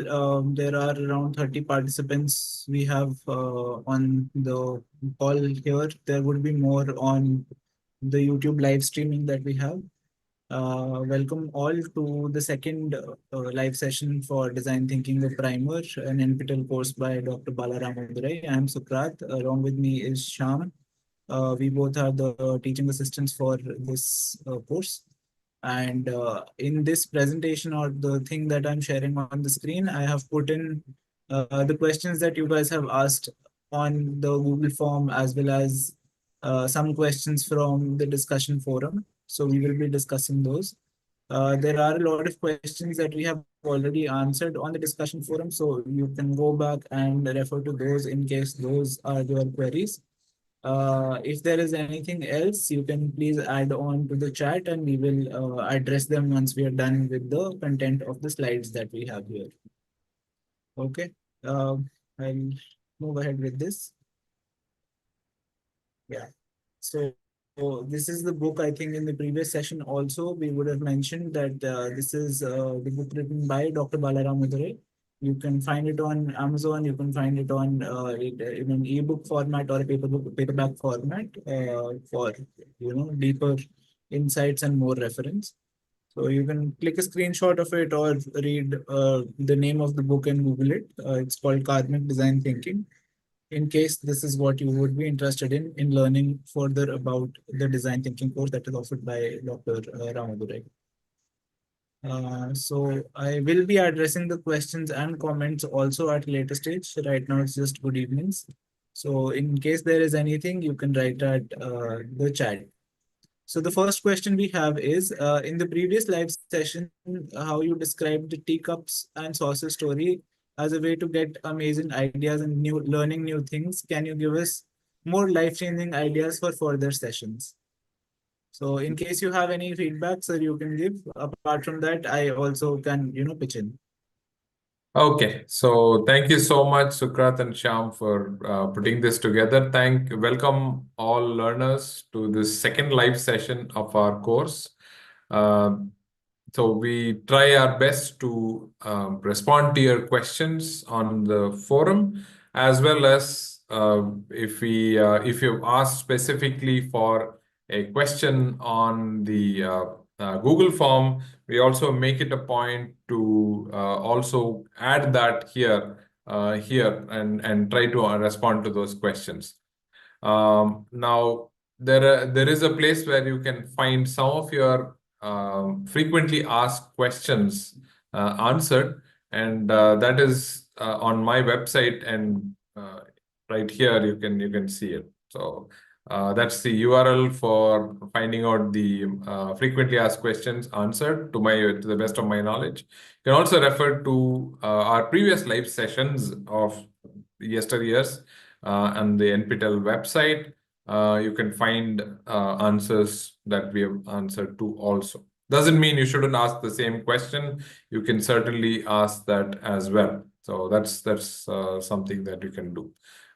there are around 30 participants we have on the call here. There would be more on the YouTube live streaming that we have. Welcome all to the second live session for Design Thinking the Primer, an NPTEL course by Dr. Bala Ramadurai. I am Sukrat. Along with me is Sham. We both are the teaching assistants for this course. And in this presentation, or the thing that I'm sharing on the screen, I have put in the questions that you guys have asked on the Google form, as well as some questions from the discussion forum. So we will be discussing those. There are a lot of questions that we have already answered on the discussion forum, so you can go back and refer to those in case those are your queries. If there is anything else, you can please add on to the chat, and we will address them once we are done with the content of the slides that we have here. Okay, I'll move ahead with this. Yeah. So this is the book. I think in the previous session also we would have mentioned that this is the book written by Dr. Balaram Madurai. You can find it on Amazon. You can find it on in an ebook format or a paperback format for deeper insights and more reference. So you can click a screenshot of it or read the name of the book and Google it. It's called Karmic Design Thinking, in case this is what you would be interested in learning further about the design thinking course that is offered by Dr. Ramadurai. So I will be addressing the questions and comments also at a later stage. Right now it's just good evenings. So in case there is anything, you can write at the chat. So the first question we have is, in the previous live session, how you described the teacups and saucer story as a way to get amazing ideas and learning new things. Can you give us more life-changing ideas for further sessions? So in case you have any feedback, sir, you can give. Apart from that, I also can, pitch in. Okay, so thank you so much, Sukrat and Shyam, for putting this together. Welcome all learners to this second live session of our course. So we try our best to respond to your questions on the forum, as well as if you've asked specifically for a question on the Google form, we also make it a point to also add that here and try to respond to those questions. Now there is a place where you can find some of your frequently asked questions answered, and that is on my website, and right here you can see it. So that's the URL for finding out the frequently asked questions answered to the best of my knowledge. You can also refer to our previous live sessions of yesteryears and the NPTEL website. You can find answers that we have answered to also. Doesn't mean you shouldn't ask the same question. You can certainly ask that as well. So that's something that you can do.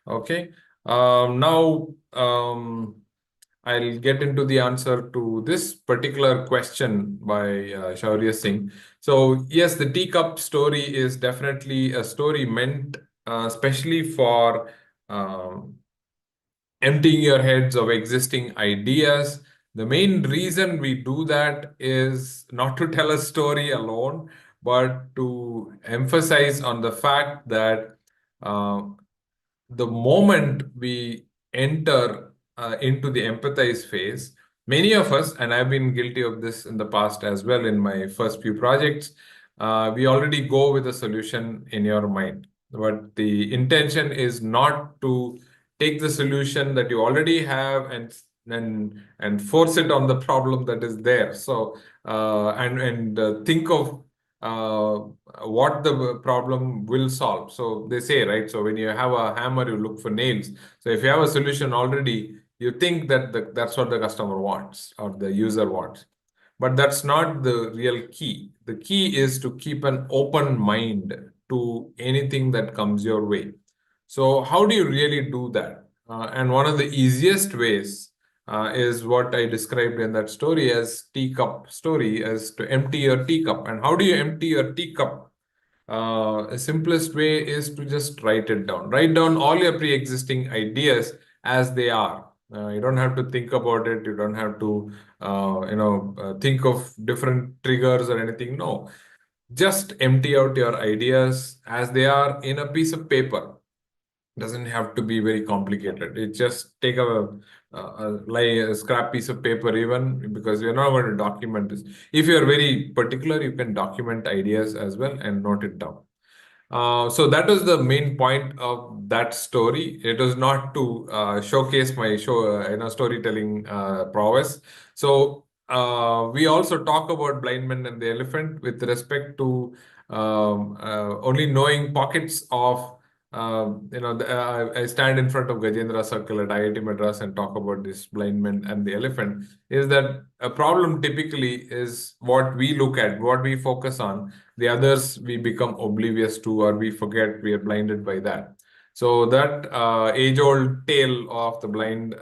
Okay. Now I'll get into the answer to this particular question by Shaurya Singh. So yes, the teacup story is definitely a story meant especially for emptying your heads of existing ideas. The main reason we do that is not to tell a story alone, but to emphasize on the fact that the moment we enter into the empathize phase, many of us, and I've been guilty of this in the past as well in my first few projects, we already go with a solution in your mind. But the intention is not to take the solution that you already have and force it on the problem that is there. So think of what the problem will solve. So they say, right? So when you have a hammer, you look for nails. So if you have a solution already, you think that that's what the customer wants or the user wants. But that's not the real key. The key is to keep an open mind to anything that comes your way. So how do you really do that? And one of the easiest ways is what I described in that story as teacup story, as to empty your teacup. And how do you empty your teacup? simplest way is to just write it down. Write down all your pre-existing ideas as they are. You don't have to think about it. You don't have to, think of different triggers or anything. No, just empty out your ideas as they are in a piece of paper. Doesn't have to be very complicated. It just take a scrap piece of paper, even because you're not going to document this. If you're very particular, you can document ideas as well and note it down. So that was the main point of that story. It was not to showcase my storytelling prowess. So we also talk about blind men and the elephant with respect to only knowing pockets of I stand in front of Gajendra Circle at IIT Madras and talk about this blind men and the elephant. Is that a problem? Typically, is what we look at, what we focus on. The others we become oblivious to, or we forget, we are blinded by that. So that age-old tale of the blind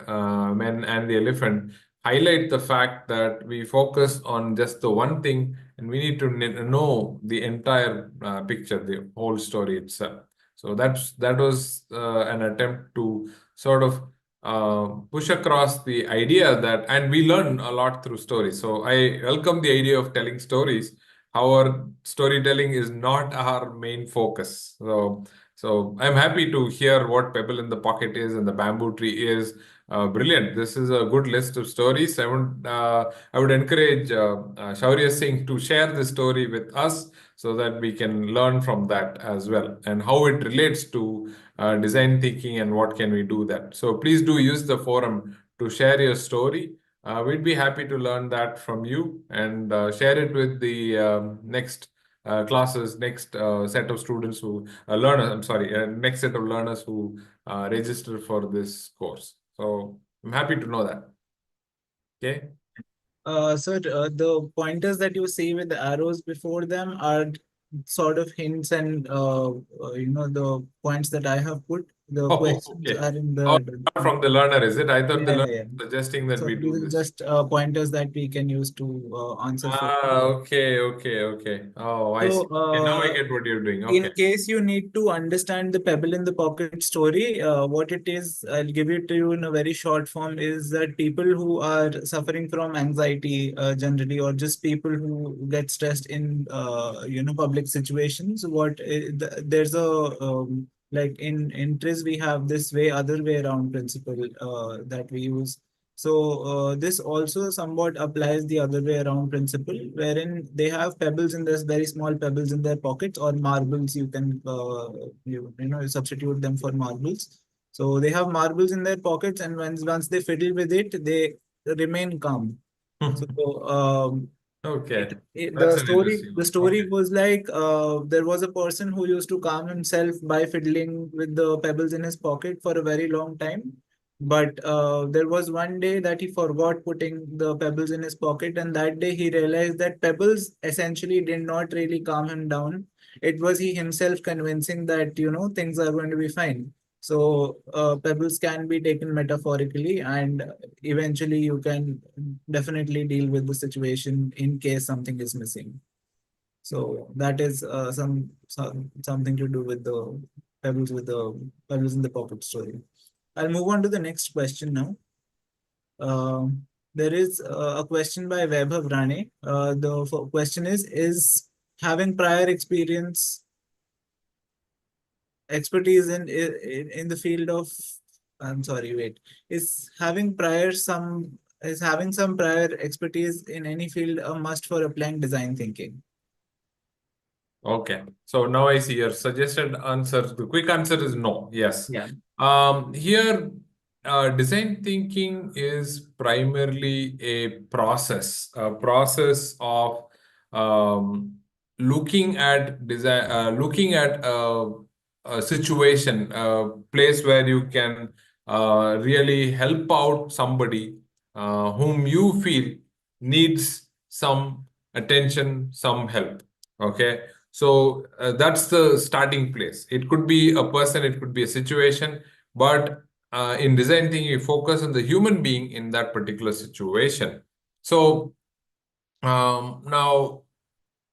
men and the elephant highlight the fact that we focus on just the one thing, and we need to know the entire picture, the whole story itself. So that was an attempt to sort of push across the idea that, and we learn a lot through stories. So I welcome the idea of telling stories. However, storytelling is not our main focus. So I'm happy to hear what Pebble in the Pocket is and the bamboo tree is. Brilliant. This is a good list of stories. I would encourage Shaurya Singh to share this story with us so that we can learn from that as well and how it relates to design thinking and what can we do that. So please do use the forum to share your story. We'd be happy to learn that from you and share it with the next classes, next set of students who next set of learners who register for this course. So I'm happy to know that. Okay. Sir, the pointers that you see with the arrows before them are sort of hints and the points that I have put. The Oh, questions okay. are in Oh, the not from the learner, is it? I thought the yeah, learner yeah, yeah. was suggesting that So we these do are this. just pointers that we can use to answer for. Okay. Oh, I see. So, Okay, now I get what you're doing. Okay. in case you need to understand the pebble in the pocket story, what it is, I'll give it to you in a very short form, is that people who are suffering from anxiety generally, or just people who get stressed in public situations, there's a like in TRIZ we have this way other way around principle that we use. So this also somewhat applies the other way around principle, wherein they have pebbles in this very small pebbles in their pockets, or marbles. You can substitute them for marbles. So they have marbles in their pockets, and once they fiddle with it, they remain calm. So Okay. That's the an story interesting the one. story Okay. was like there was a person who used to calm himself by fiddling with the pebbles in his pocket for a very long time, but there was one day that he forgot putting the pebbles in his pocket, and that day he realized that pebbles essentially did not really calm him down. It was he himself convincing that things are going to be fine. So pebbles can be taken metaphorically, and eventually you can definitely deal with the situation in case something is missing. So that is something to do with the pebbles in the pocket story. I'll move on to the next question now. There is a question by Vaibhav Rane. The question is having prior expertise in the field of, I'm sorry, wait, is having some prior expertise in any field a must for applying design thinking? Okay. So now I see your suggested answer. The quick answer is no. Yes. Yeah. Here, design thinking is primarily a process of um, looking at a situation, a place where you can really help out somebody whom you feel needs some attention, some help. Okay. So that's the starting place. It could be a person, it could be a situation, but in design thinking, you focus on the human being in that particular situation. So now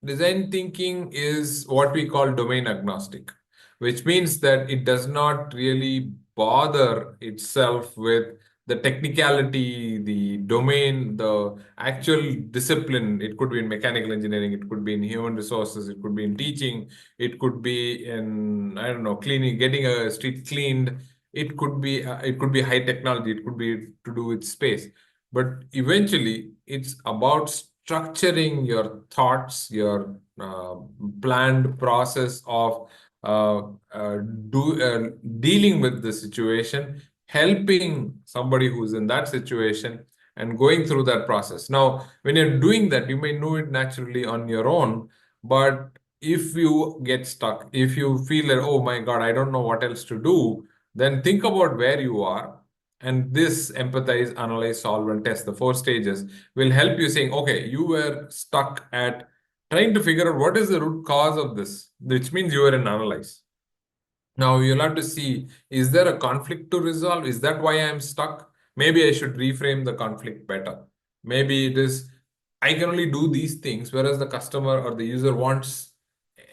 design thinking is what we call domain agnostic, which means that it does not really bother itself with the technicality, the domain, the actual discipline. It could be in mechanical engineering, it could be in human resources, it could be in teaching, it could be in, I don't know, cleaning, getting a street cleaned. It could be high technology, it could be to do with space. But eventually, it's about structuring your thoughts, your planned process of uh, uh, dealing with the situation, helping somebody who's in that situation and going through that process. Now, when you're doing that, you may know it naturally on your own, but if you get stuck, if you feel that, oh my God, I don't know what else to do, then think about where you are. And this empathize, analyze, solve, and test, the four stages, will help you saying, okay, you were stuck at trying to figure out what is the root cause of this, which means you were in analyze. Now you'll have to see, is there a conflict to resolve? Is that why I'm stuck? Maybe I should reframe the conflict better. Maybe it is, I can only do these things, whereas the customer or the user wants,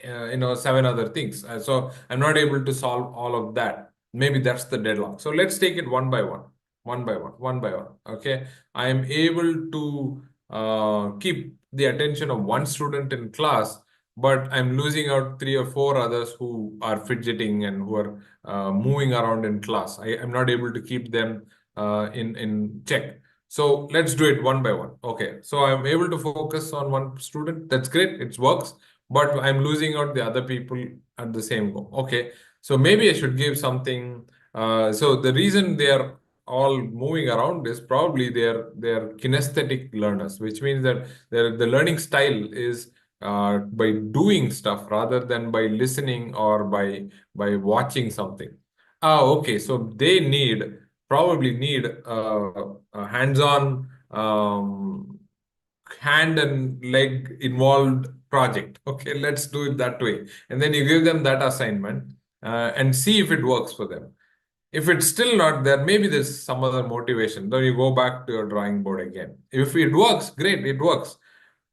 seven other things. So I'm not able to solve all of that. Maybe that's the deadlock. So let's take it one by one, one by one, one by one. Okay. I am able to keep the attention of one student in class, but I'm losing out three or four others who are fidgeting and who are moving around in class. I'm not able to keep them in check. So let's do it one by one. Okay, so I'm able to focus on one student. That's great. It works, but I'm losing out the other people at the same go. Okay, so maybe I should give something. So the reason they are all moving around is probably they're kinesthetic learners, which means that the learning style is by doing stuff rather than by listening or by watching something. Okay, so they probably need a hands-on, hand and leg involved project. Okay, let's do it that way, and then you give them that assignment and see if it works for them. If it's still not there, maybe there's some other motivation. Then you go back to your drawing board again. If it works, great, it works.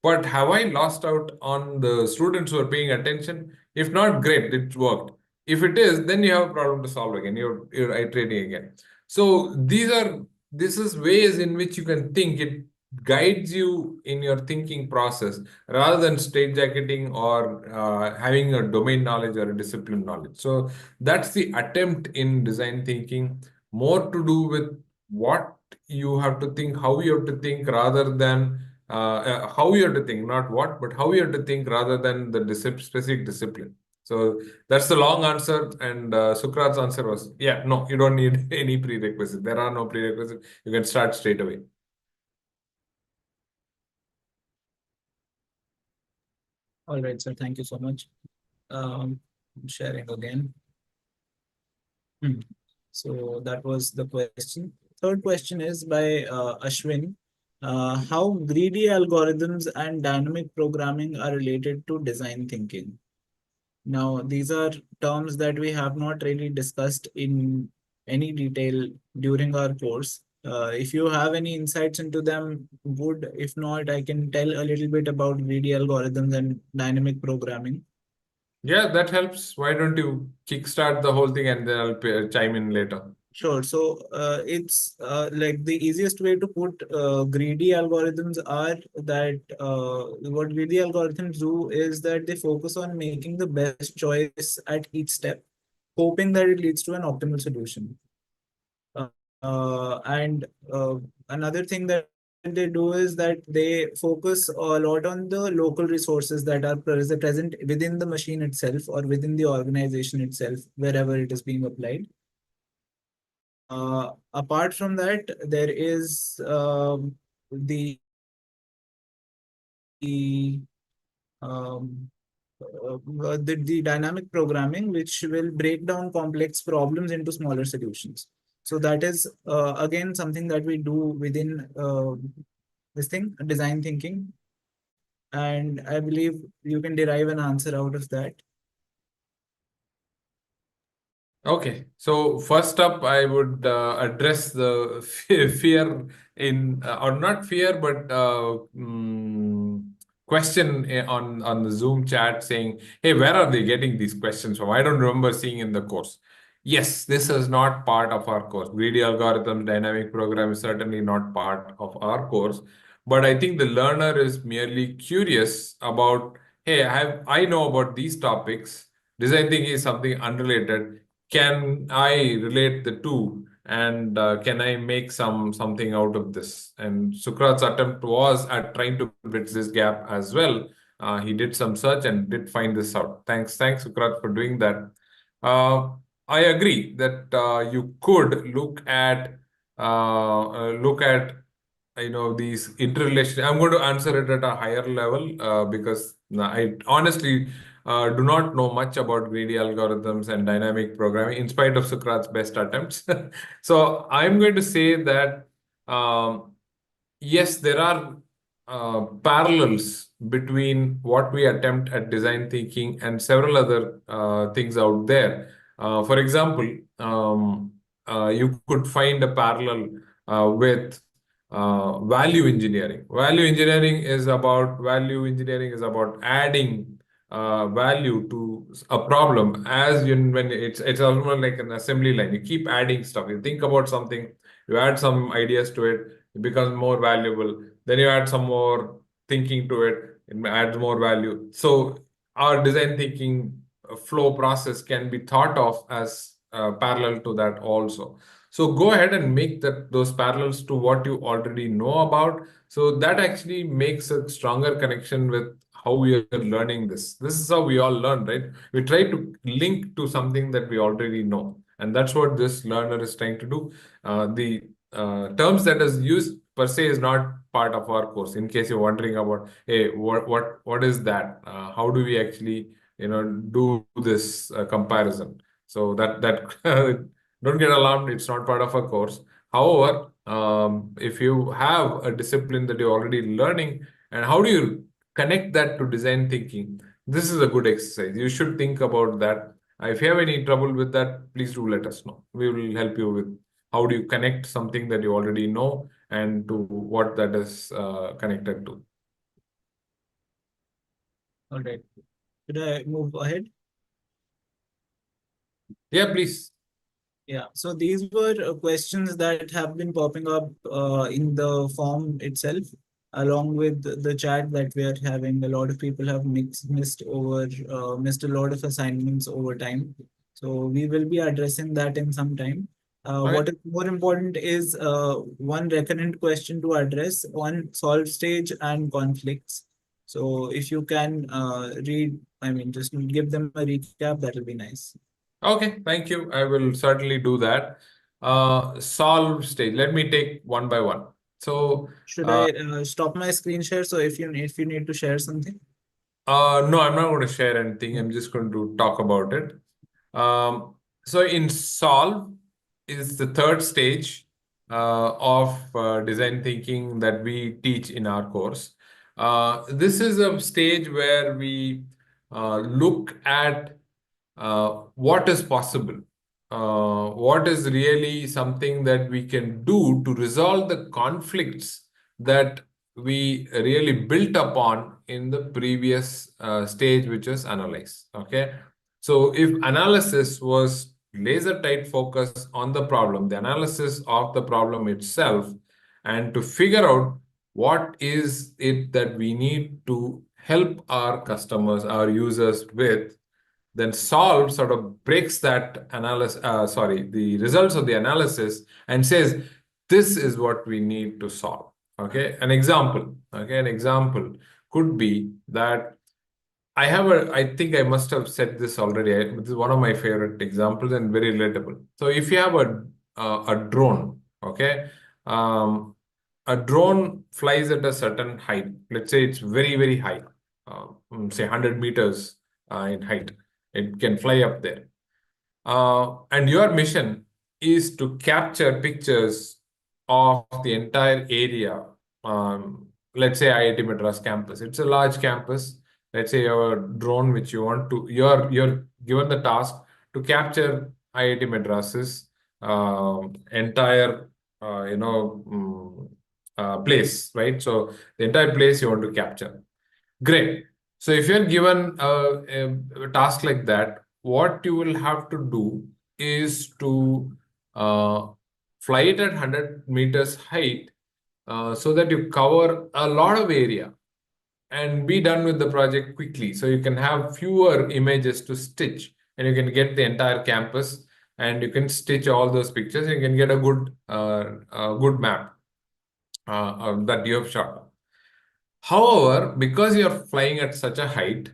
But have I lost out on the students who are paying attention? If not, great, it worked. If it is, then you have a problem to solve again. You're iterating again. So this is ways in which you can think. It guides you in your thinking process rather than straitjacketing or having a domain knowledge or a discipline knowledge. So that's the attempt in design thinking, more to do with what you have to think, how you have to think, rather than how you have to think, not what, but how you have to think rather than the specific discipline. So that's the long answer. And Sukrat's answer was, yeah, no, you don't need any prerequisite. There are no prerequisites. You can start straight away. All right, sir. Thank you so much. Sharing again. Hmm. So that was the question. Third question is by Ashwin. How greedy algorithms and dynamic programming are related to design thinking? Now, these are terms that we have not really discussed in any detail during our course. If you have any insights into them, good. If not, I can tell a little bit about greedy algorithms and dynamic programming. Yeah, that helps. Why don't you kickstart the whole thing and then I'll chime in later. Sure. So it's like the easiest way to put greedy algorithms are that what greedy algorithms do is that they focus on making the best choice at each step, hoping that it leads to an optimal solution. And another thing that they do is that they focus a lot on the local resources that are present within the machine itself or within the organization itself, wherever it is being applied. Apart from that, there is the um, the dynamic programming, which will break down complex problems into smaller solutions. So that is again something that we do within this thing, design thinking, and I believe you can derive an answer out of that. Okay, so first up, I would address the fear in, or not fear, but question on the Zoom chat saying, "Hey, where are they getting these questions from? I don't remember seeing in the course." Yes, this is not part of our course. Greedy algorithms, dynamic program is certainly not part of our course. But I think the learner is merely curious about, hey, I know about these topics. Design thinking is something unrelated. Can I relate the two? And can I make something out of this? And Sukrat's attempt was at trying to bridge this gap as well. He did some search and did find this out. Thanks, Sukrat, for doing that. Uh, I agree that you could look at these interrelation. I'm going to answer it at a higher level because I honestly do not know much about greedy algorithms and dynamic programming, in spite of Sukrat's best attempts. So I'm going to say that um, yes, there are parallels between what we attempt at design thinking and several other things out there. For example, you could find a parallel with value engineering is about adding value to a problem when it's almost like an assembly line. You keep adding stuff. You think about something, you add some ideas to it, it becomes more valuable. Then you add some more thinking to it, it adds more value. So our design thinking flow process can be thought of as parallel to that also. So go ahead and make those parallels to what you already know about. So that actually makes a stronger connection with how we are learning this. This is how we all learn, right? We try to link to something that we already know. And that's what this learner is trying to do. The terms that is used per se is not part of our course. In case you're wondering about, hey, what is that? How do we actually do this comparison? So that don't get alarmed. It's not part of our course. However, if you have a discipline that you're already learning, and how do you connect that to design thinking? This is a good exercise. You should think about that. If you have any trouble with that, please do let us know. We will help you with how do you connect something that you already know and to what that is connected to. All right. Should I move ahead? Yeah, please. Yeah, so these were questions that have been popping up in the form itself, along with the chat that we are having. A lot of people have missed a lot of assignments over time. So we will be addressing that in some time. Okay. What is more important is one recurrent question to address on solve stage and conflicts. So if you can just give them a recap, that will be nice. Okay, thank you. I will certainly do that. Solve stage. Let me take one by one. So, Should I stop my screen share? So if you need to share something. no, I'm not going to share anything. I'm just going to talk about it. So in solve is the third stage of design thinking that we teach in our course. This is a stage where we look at what is possible, what is really something that we can do to resolve the conflicts that we really built upon in the previous stage, which is analyze. Okay. So if analysis was laser tight focus on the problem, the analysis of the problem itself, and to figure out what is it that we need to help our customers, our users with, then solve sort of breaks that the results of the analysis and says, this is what we need to solve. Okay, an example could be that I think I must have said this already. This is one of my favorite examples and very relatable. So if you have a drone, okay, um, a drone flies at a certain height. Let's say it's very, very high, say 100 meters in height. It can fly up there. And your mission is to capture pictures of the entire area. Let's say IIT Madras campus. It's a large campus. Let's say you have a drone which you're given the task to capture IIT Madras's entire place, right? So the entire place you want to capture. Great. So if you're given a task like that, what you will have to do is to uh, fly it at 100 meters height so that you cover a lot of area and be done with the project quickly. So you can have fewer images to stitch and you can get the entire campus and you can stitch all those pictures. You can get a good map that you have shot. However, because you're flying at such a height,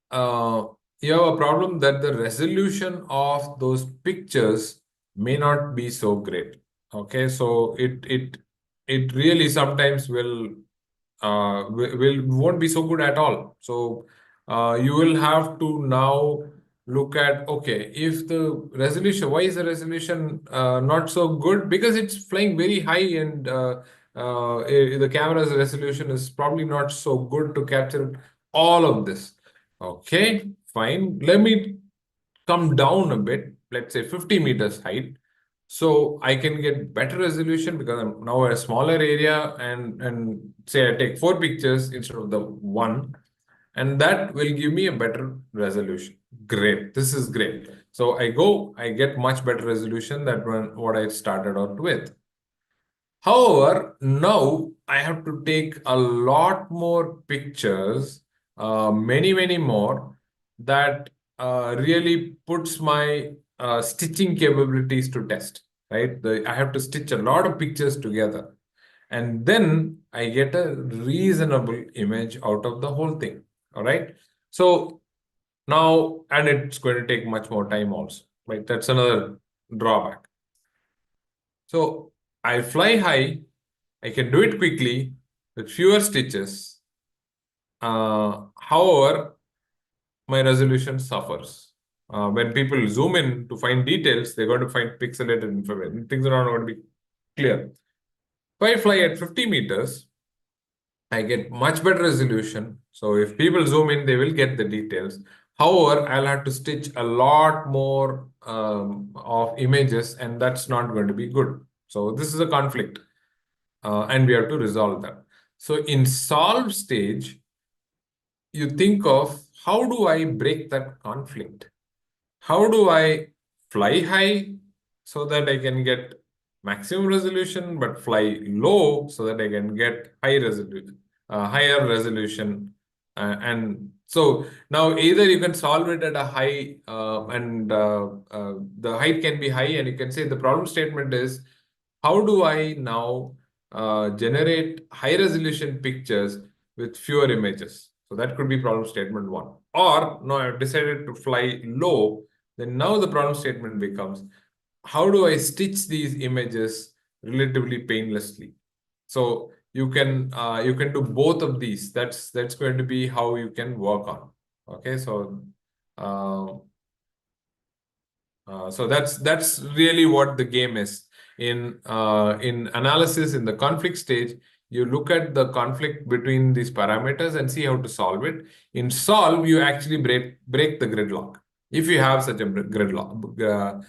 uh, you have a problem that the resolution of those pictures may not be so great. Okay, so it really sometimes won't be so good at all. So you will have to now look at, okay, if the resolution, why is the resolution not so good? Because it's flying very high and the camera's resolution is probably not so good to capture all of this. Okay, fine. Let me come down a bit, let's say 50 meters height. So I can get better resolution because I'm now at a smaller area and say I take 4 pictures instead of the one, and that will give me a better resolution. Great. This is great. So I get much better resolution than what I started out with. However, now I have to take a lot more pictures, many more, that really puts my stitching capabilities to test, right? I have to stitch a lot of pictures together. And then I get a reasonable image out of the whole thing, all right? So now, and it's going to take much more time also, right? That's another drawback. So I fly high, I can do it quickly with fewer stitches. However, my resolution suffers. When people zoom in to find details, they're going to find pixelated information. Things are not going to be clear. If I fly at 50 meters, I get much better resolution. So if people zoom in, they will get the details. However, I'll have to stitch a lot more of images, and that's not going to be good. So this is a conflict. And we have to resolve that. So in solve stage, you think of how do I break that conflict? How do I fly high so that I can get maximum resolution, but fly low so that I can get higher resolution? And so now either you can solve it at a high and the height can be high, and you can say the problem statement is how do I now generate high resolution pictures with fewer images? So that could be problem statement one. Or no, I've decided to fly low. Then now the problem statement becomes, how do I stitch these images relatively painlessly? So you can do both of these. That's going to be how you can work on. Okay, so uh, so that's really what the game is. In analysis, in the conflict stage, you look at the conflict between these parameters and see how to solve it. In solve, you actually break the gridlock. If you have such a gridlock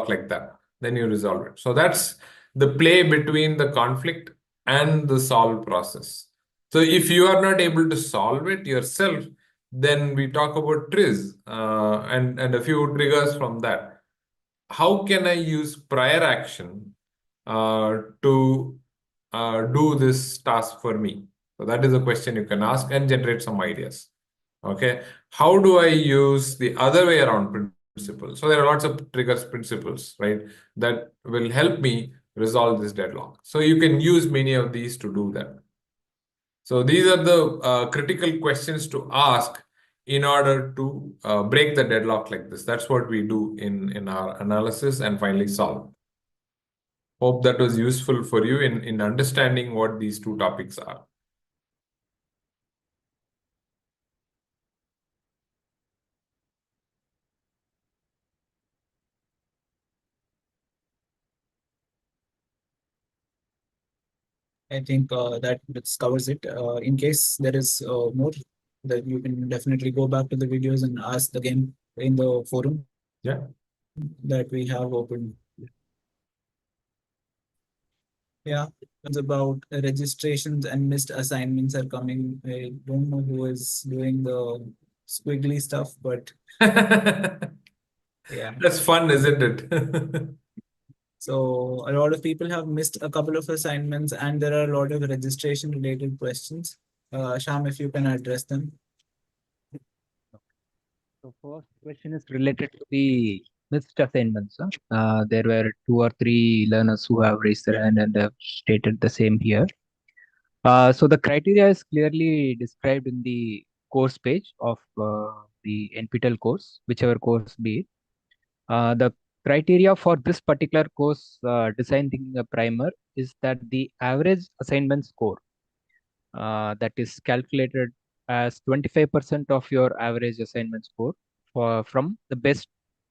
like that, then you resolve it. So that's the play between the conflict and the solve process. So if you are not able to solve it yourself, then we talk about TRIZ and a few triggers from that. How can I use prior action to do this task for me? So that is a question you can ask and generate some ideas. Okay. How do I use the other way around principle? So there are lots of triggers principles, right, that will help me resolve this deadlock. So you can use many of these to do that. So these are the critical questions to ask in order to break the deadlock like this. That's what we do in our analysis and finally solve. Hope that was useful for you in understanding what these two topics are. I think that covers it. In case there is more, that you can definitely go back to the videos and ask the game in the forum Yeah. that we have open. Yeah, it's about registrations and missed assignments are coming. I don't know who is doing the squiggly stuff, but yeah. That's fun, isn't it? So a lot of people have missed a couple of assignments, and there are a lot of registration related questions. Sham, if you can address them. So first question is related to the missed assignments. There were two or three learners who have raised their hand and have stated the same here. So the criteria is clearly described in the course page of the NPTEL course, whichever course be it. The criteria for this particular course, Design Thinking a Primer, is that the average assignment score that is calculated as 25% of your average assignment score from the best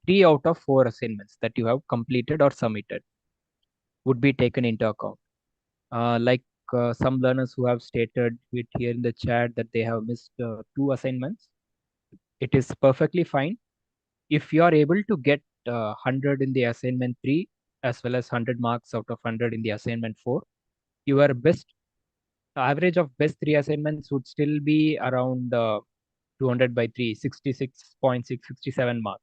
3 out of 4 assignments that you have completed or submitted would be taken into account. Like some learners who have stated it here in the chat that they have missed 2 assignments, it is perfectly fine. If you are able to get 100 in the assignment 3 as well as 100 marks out of 100 in the assignment 4, your best average of best 3 assignments would still be around 200 by 3, 66.6, 67 marks,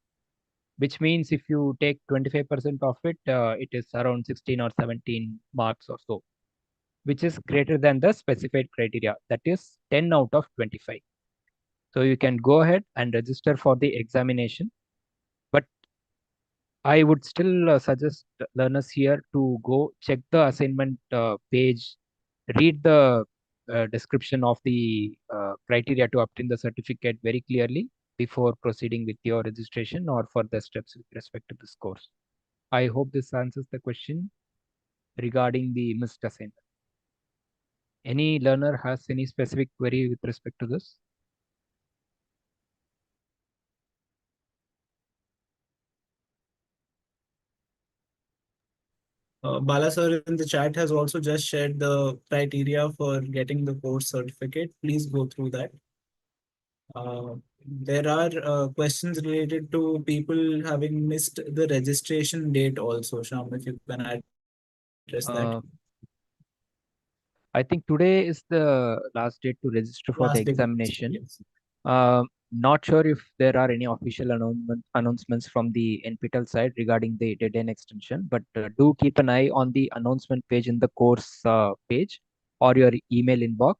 which means if you take 25% of it, it is around 16 or 17 marks or so, which is greater than the specified criteria, that is 10 out of 25. So you can go ahead and register for the examination. But I would still suggest learners here to go check the assignment page, read the description of the criteria to obtain the certificate very clearly before proceeding with your registration or further steps with respect to this course. I hope this answers the question regarding the missed assignment. Any learner has any specific query with respect to this? Bala sir in the chat has also just shared the criteria for getting the course certificate. Please go through that. There are questions related to people having missed the registration date also. Sham, if you can address that. Uh, I think today is the last date to register for the Last day. examination. Yes. Not sure if there are any official announcements from the NPTEL side regarding the deadline extension, but do keep an eye on the announcement page in the course page or your email inbox.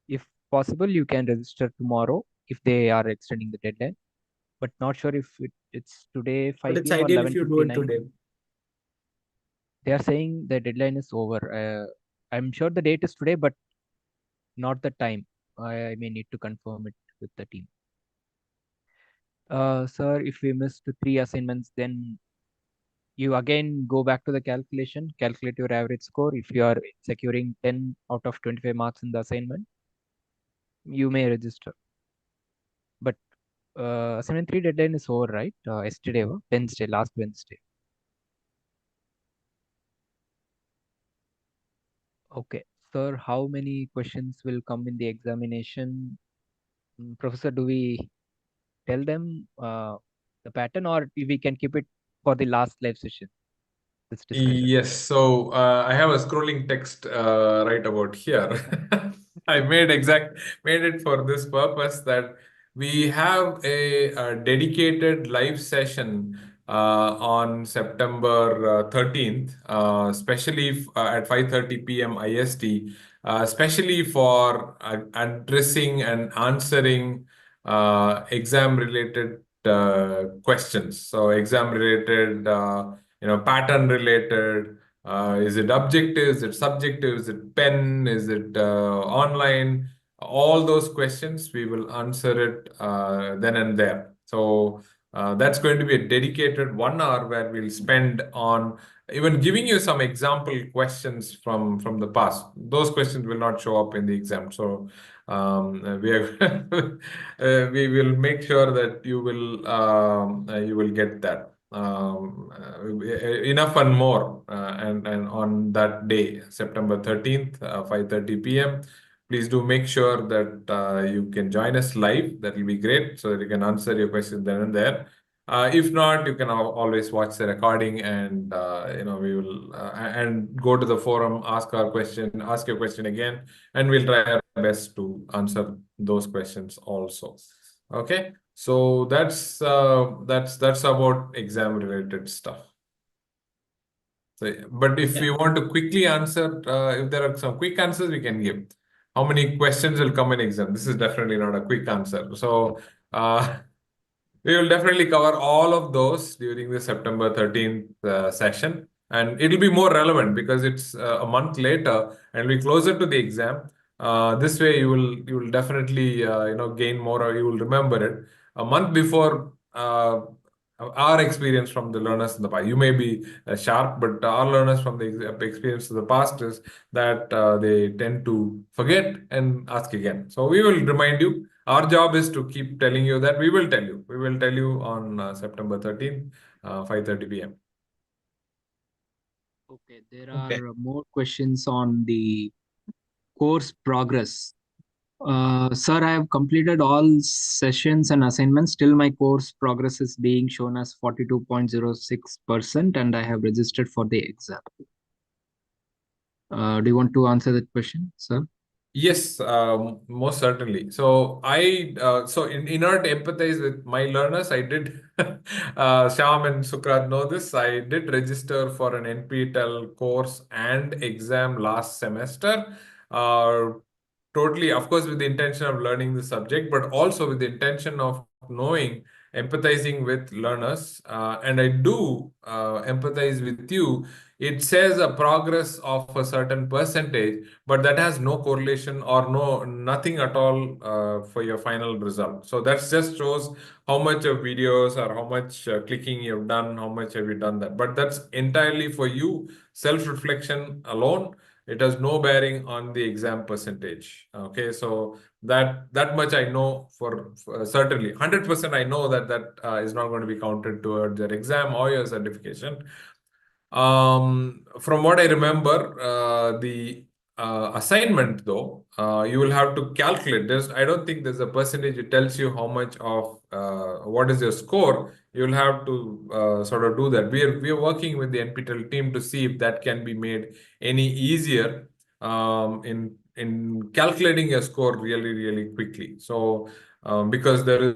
If possible, you can register tomorrow if they are extending the deadline, but not sure if it's today But 5 it's p.m. or ideal if you do it 11:59. today. They are saying the deadline is over. I'm sure the date is today, but not the time. I may need to confirm it with the team. Sir, if we missed 3 assignments, then you again go back to the calculation, calculate your average score. If you are securing 10 out of 25 marks in the assignment, you may register. But assignment 3 deadline is over, right? Yesterday, Wednesday, last Wednesday. Okay. Sir, how many questions will come in the examination? Professor, do we tell them the pattern or we can keep it for the last live session, this discussion? Yes, so I have a scrolling text right about here. I made it for this purpose that we have a dedicated live session on September 13th, especially at 5:30 p.m. IST, especially for addressing and answering exam-related questions. So exam-related. Pattern related. Is it objective? Is it subjective? Is it pen? Is it online? All those questions we will answer it then and there. So that's going to be a dedicated 1 hour where we'll spend on even giving you some example questions from the past. Those questions will not show up in the exam. So we are we will make sure that you will get that. Enough and more and on that day, September 13th, 5:30 p.m. Please do make sure that you can join us live. That will be great so that you can answer your questions then and there. If not, you can always watch the recording, and we will and go to the forum, ask your question again, and we'll try our best to answer those questions also. Okay, so that's about exam related stuff. So, but if Yeah. you want to quickly answer, if there are some quick answers we can give. How many questions will come in exam? This is definitely not a quick answer. So we will definitely cover all of those during the September 13th session. And it'll be more relevant because it's a month later and we closer to the exam. This way you will definitely gain more, or you will remember it. A month before, our experience from the learners in the past. You may be sharp, but our learners from the experience of the past is that they tend to forget and ask again. So we will remind you. Our job is to keep telling you that we will tell you. We will tell you on September 13th, 5:30 p.m. Okay, there Okay. are more questions on the course progress. Sir, I have completed all sessions and assignments. Still, my course progress is being shown as 42.06%, and I have registered for the exam. Do you want to answer that question, sir? Yes, most certainly. So in order to empathize with my learners, I did. Sham and Sukrat know this. I did register for an NPTEL course and exam last semester. Uh, Totally, of course, with the intention of learning the subject, but also with the intention of knowing, empathizing with learners. And I do empathize with you. It says a progress of a certain percentage, but that has no correlation or nothing at all for your final result. So that just shows how much of videos or how much clicking you've done, how much have you done that. But that's entirely for you, self-reflection alone. It has no bearing on the exam percentage. Okay, so that much I know for certainly 100%. I know that is not going to be counted towards your exam or your certification. From what I remember, the assignment though, you will have to calculate. I don't think there's a percentage that tells you how much of what is your score. You'll have to sort of do that. We are working with the NPTEL team to see if that can be made any easier in calculating your score really quickly. So because there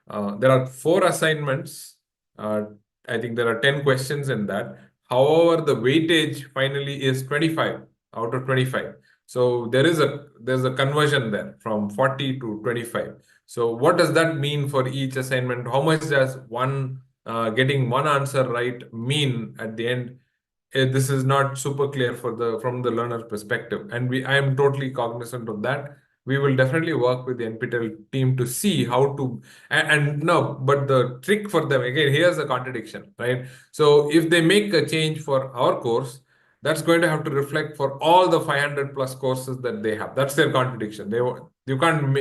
are 4 assignments. I think there are 10 questions in that. However, the weightage finally is 25 out of 25. So there's a conversion there from 40 to 25. So what does that mean for each assignment? How much does getting one answer right mean at the end? This is not super clear from the learner perspective, and I am totally cognizant of that. We will definitely work with the NPTEL team to see how to, and no, but the trick for them, again, here's the contradiction, right? So if they make a change for our course, that's going to have to reflect for all the 500 plus courses that they have. That's their contradiction. You can't,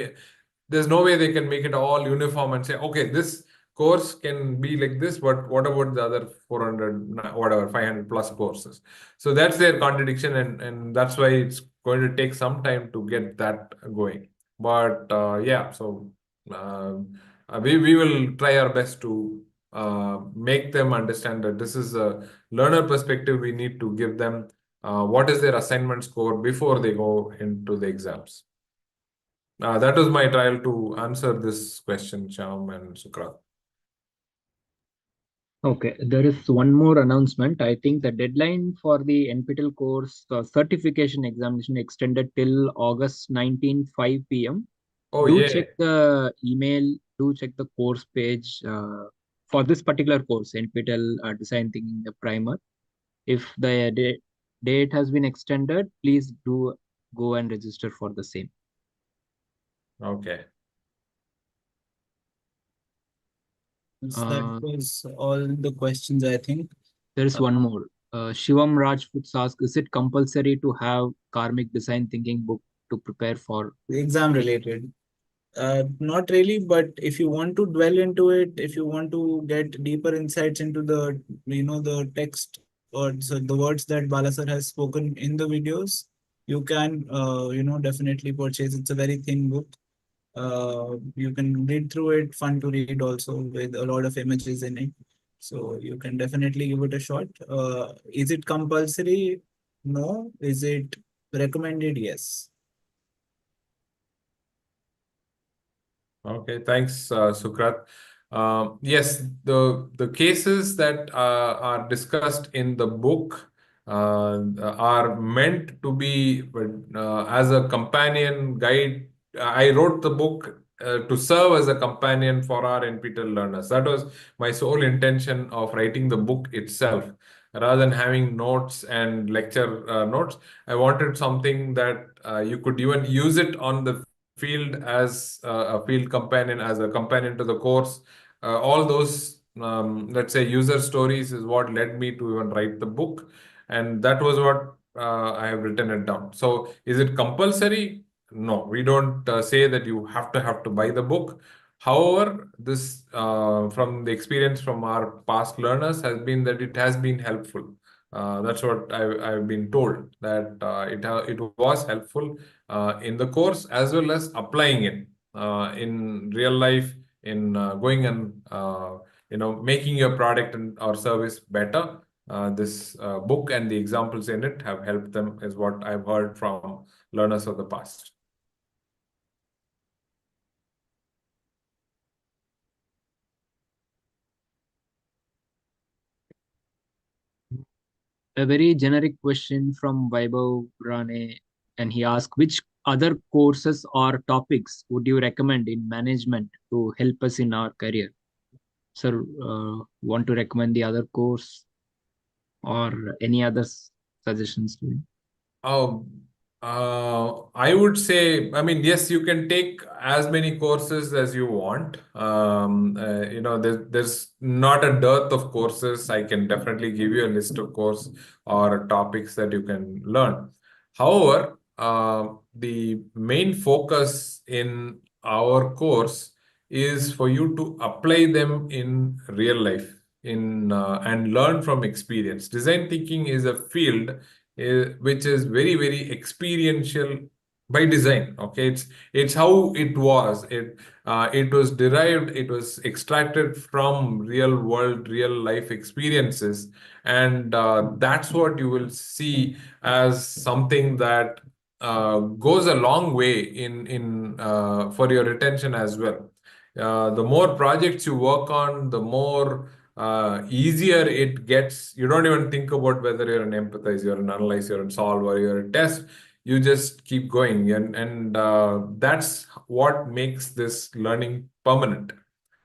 there's no way they can make it all uniform and say, okay, this course can be like this, but what about the other 400, whatever, 500 plus courses? So that's their contradiction, and that's why it's going to take some time to get that going. But yeah, so we will try our best to make them understand that this is a learner perspective. We need to give them what is their assignment score before they go into the exams. That was my trial to answer this question, Shyam and Sukrat. Okay, there is one more announcement. I think the deadline for the NPTEL course certification examination extended till August 19, 5 p.m. Oh, Do yeah. check the email, do check the course page for this particular course, NPTEL Design Thinking the Primer. If the date has been extended, please do go and register for the same. Okay. That was all the questions, I think. There is one more. Shivam Rajput asks, is it compulsory to have karmic design thinking book to prepare for? Exam related. Not really, but if you want to dwell into it, if you want to get deeper insights into the text or so the words that Bala sir has spoken in the videos, you can definitely purchase. It's a very thin book. You can read through it, fun to read also with a lot of images in it. So you can definitely give it a shot. Is it compulsory? No. Is it recommended? Yes. Okay, thanks, Sukrat. Yes, the cases that are discussed in the book are meant to be as a companion guide. I wrote the book to serve as a companion for our NPTEL learners. That was my sole intention of writing the book itself. Rather than having notes and lecture notes, I wanted something that you could even use it on the field as a field companion, as a companion to the course. All those, let's say, user stories is what led me to even write the book. And that was what I have written it down. So is it compulsory? No, we don't say that you have to buy the book. However, this from the experience from our past learners has been that it has been helpful. That's what I've been told, that it was helpful in the course as well as applying it in real life, in going and making your product or service better. This book and the examples in it have helped them, is what I've heard from learners of the past. A very generic question from Vaibhav Rane, and he asked, which other courses or topics would you recommend in management to help us in our career? Sir, want to recommend the other course or any other suggestions to him? Oh, I would say, I mean, yes, you can take as many courses as you want. There's not a dearth of courses. I can definitely give you a list of course or topics that you can learn. However, the main focus in our course is for you to apply them in real life, in and learn from experience. Design thinking is a field which is very, very experiential by design. Okay, it's how it was derived, it was extracted from real world, real life experiences, and that's what you will see as something that goes a long way in for your retention as well. The more projects you work on, the more easier it gets. You don't even think about whether you're an empathize, you're an analyze, you're a solve, or you're a test. You just keep going, and that's what makes this learning permanent.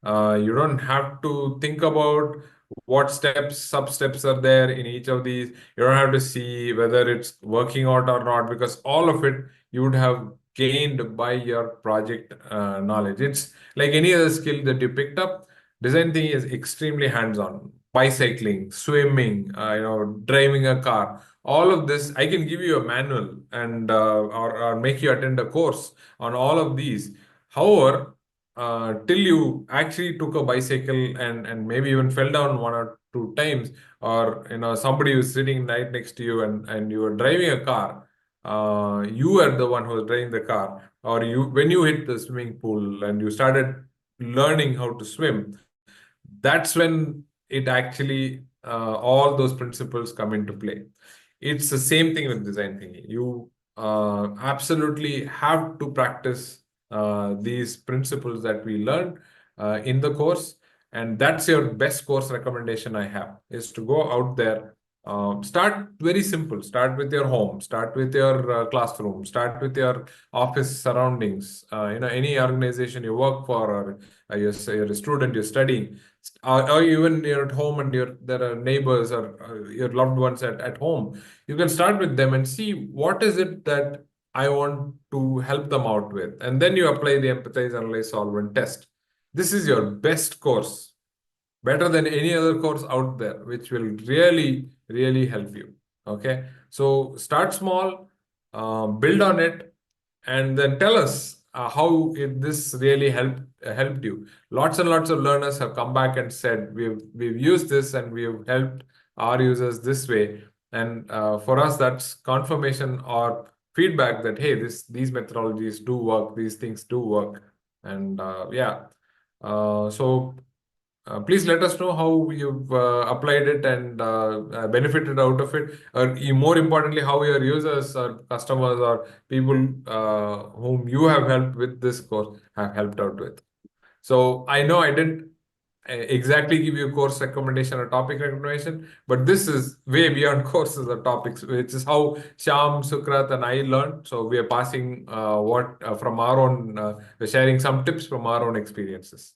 You don't have to think about what steps, sub steps are there in each of these. You don't have to see whether it's working out or not, because all of it you would have gained by your project knowledge. It's like any other skill that you picked up. Design thinking is extremely hands-on. Bicycling, swimming, driving a car. All of this, I can give you a manual and or make you attend a course on all of these. However, till you actually took a bicycle and maybe even fell down one or two times, or somebody was sitting right next to you and you were driving a car, you were the one who was driving the car, or you when you hit the swimming pool and you started learning how to swim, that's when it actually all those principles come into play. It's the same thing with design thinking. You absolutely have to practice these principles that we learn in the course, and that's your best course recommendation I have, is to go out there. Start very simple. Start with your home. Start with your classroom. Start with your office surroundings. Any organization you work for, or you're a student, you're studying, or even you're at home and there are neighbors or your loved ones at home. You can start with them and see what is it that I want to help them out with. And then you apply the empathize, analyze, solve, and test. This is your best course, better than any other course out there, which will really, really help you. Okay. So start small, build on it, and then tell us this really helped you. Lots and lots of learners have come back and said we've used this and we've helped our users this way. And for us, that's confirmation or feedback that hey, these methodologies do work, these things do work. And yeah, so please let us know how you've applied it and benefited out of it, or more importantly, how your users or customers or people whom you have helped with this course have helped out with. So I know I didn't exactly give you a course recommendation or topic recommendation, but this is way beyond courses or topics, which is how Shyam, Sukrat, and I learned. So we are passing what from our own, we're sharing some tips from our own experiences.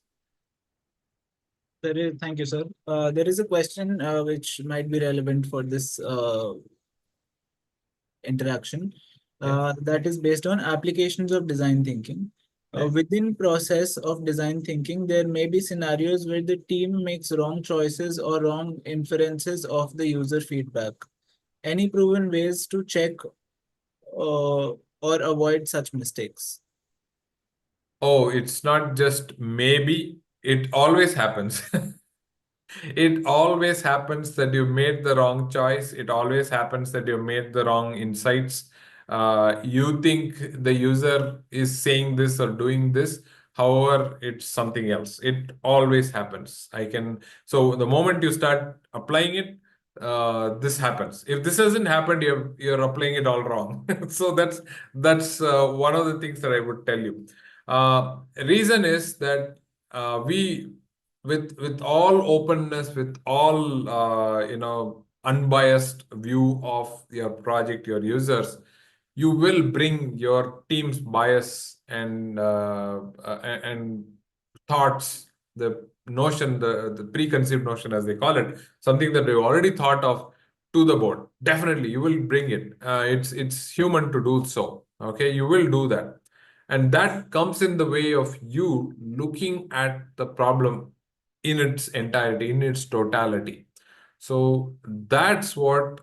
Thank you, sir. There is a question which might be relevant for this interaction. Yeah. That is based on applications of design thinking. Yeah. Within process of design thinking, there may be scenarios where the team makes wrong choices or wrong inferences of the user feedback. Any proven ways to check or avoid such mistakes? Oh, it's not just maybe, it always happens. It always happens that you made the wrong choice. It always happens that you made the wrong insights. You think the user is saying this or doing this, however, it's something else. It always happens. So the moment you start applying it, this happens. If this hasn't happened, you're applying it all wrong. So that's one of the things that I would tell you. Reason is that we with all openness, with all unbiased view of your project, your users, you will bring your team's bias and thoughts, the notion, the preconceived notion, as they call it, something that you already thought of, to the board. Definitely, you will bring it. It's human to do so. Okay, you will do that. And that comes in the way of you looking at the problem in its entirety, in its totality. So that's what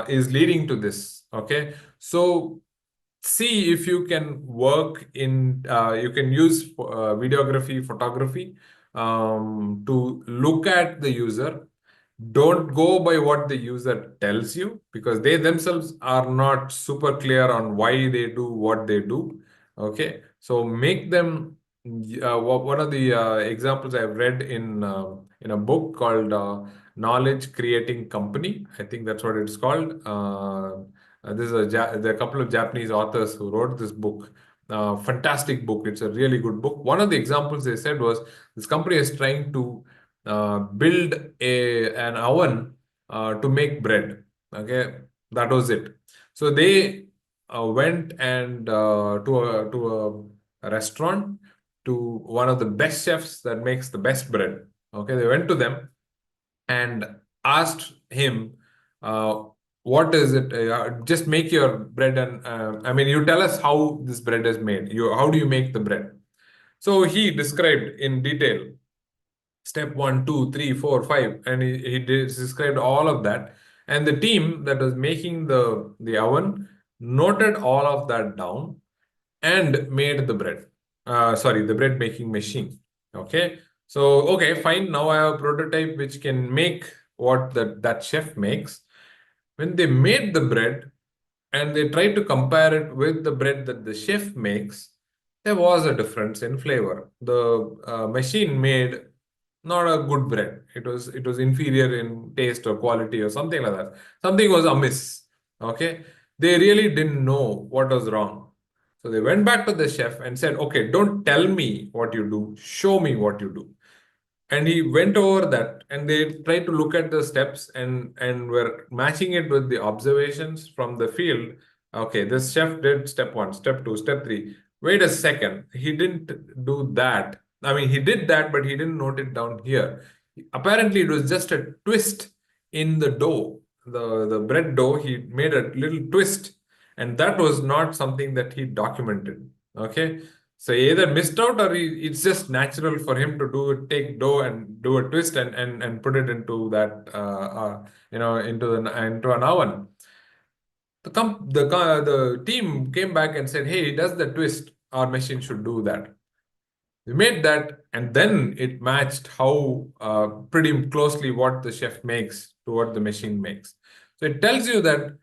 is leading to this. Okay. So see if you can work in, you can use videography, photography to look at the user. Don't go by what the user tells you, because they themselves are not super clear on why they do what they do. Okay, so make them. One of the examples I've read in a book called Knowledge Creating Company. I think that's what it's called. There are a couple of Japanese authors who wrote this book. Fantastic book. It's a really good book. One of the examples they said was this company is trying to build an oven to make bread. Okay, that was it. So they went and to a restaurant, to one of the best chefs that makes the best bread. Okay, they went to them and asked him, what is it? Just make your bread, and I mean, you tell us how this bread is made. How do you make the bread? So he described in detail step 1, 2, 3, 4, 5, and he described all of that. And the team that was making the oven noted all of that down and made the bread. Sorry, the bread making machine. Okay. So, okay, fine. Now I have a prototype which can make what that chef makes. When they made the bread and they tried to compare it with the bread that the chef makes, there was a difference in flavor. The machine made not a good bread. It was inferior in taste or quality or something like that. Something was amiss. Okay. They really didn't know what was wrong. So they went back to the chef and said, okay, don't tell me what you do, show me what you do. And he went over that, and they tried to look at the steps and were matching it with the observations from the field. Okay, this chef did step 1, step 2, step 3. Wait a second, he didn't do that. I mean, he did that, but he didn't note it down here. Apparently, it was just a twist in the dough, the bread dough. He made a little twist, and that was not something that he documented. Okay. So either missed out, or it's just natural for him to take dough and do a twist and put it into that into an oven. The team came back and said, "Hey, does the twist? Our machine should do that." We made that, and then it matched how pretty closely what the chef makes to what the machine makes. So it tells you that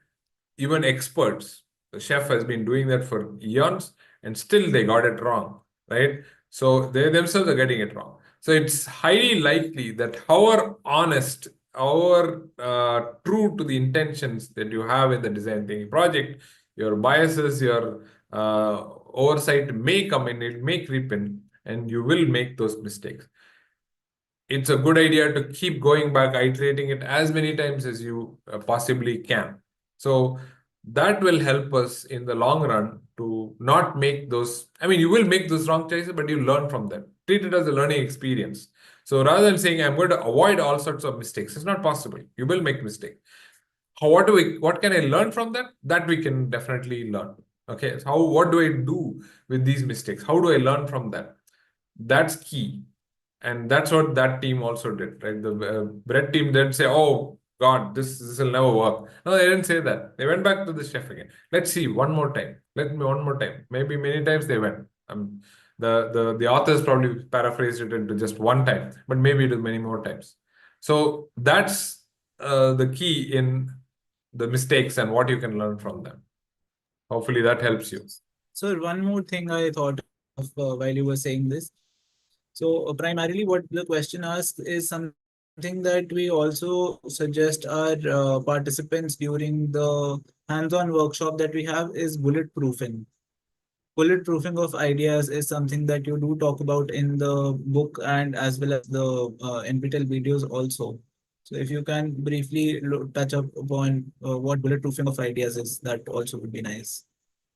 even experts, the chef has been doing that for eons, and still they got it wrong, right? So they themselves are getting it wrong. So it's highly likely that however honest, however true to the intentions that you have in the design thinking project, your biases, your oversight may come in, it may creep in, and you will make those mistakes. It's a good idea to keep going back, iterating it as many times as you possibly can. So that will help us in the long run to not make those. I mean, you will make those wrong choices, but you learn from them. Treat it as a learning experience. So rather than saying I'm going to avoid all sorts of mistakes, it's not possible. You will make mistakes. What can I learn from that? That we can definitely learn. Okay. So what do I do with these mistakes? How do I learn from that? That's key. And that's what that team also did, right? The bread team didn't say, "Oh God, this will never work." No, they didn't say that. They went back to the chef again. Let's see one more time. Let me one more time. Maybe many times they went. The authors probably paraphrased it into just one time, but maybe it is many more times. So that's the key in the mistakes and what you can learn from them. Hopefully that helps you. So one more thing I thought of while you were saying this. So primarily what the question asks is something that we also suggest our participants during the hands-on workshop that we have is bulletproofing. Bulletproofing of ideas is something that you do talk about in the book and as well as the NPTEL videos also. So if you can briefly touch up upon what bulletproofing of ideas is, that also would be nice.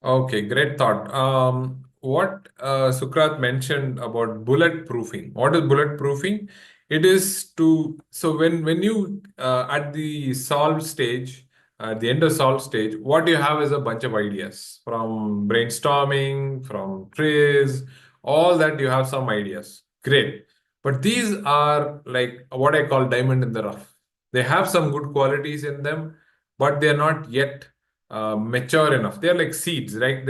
Okay, great thought. What Sukrat mentioned about bulletproofing. What is bulletproofing? It is to, so when you at the solve stage, at the end of solve stage, what you have is a bunch of ideas from brainstorming, from trees, all that you have some ideas. Great. But these are like what I call diamond in the rough. They have some good qualities in them, but they're not yet mature enough. They're like seeds, right?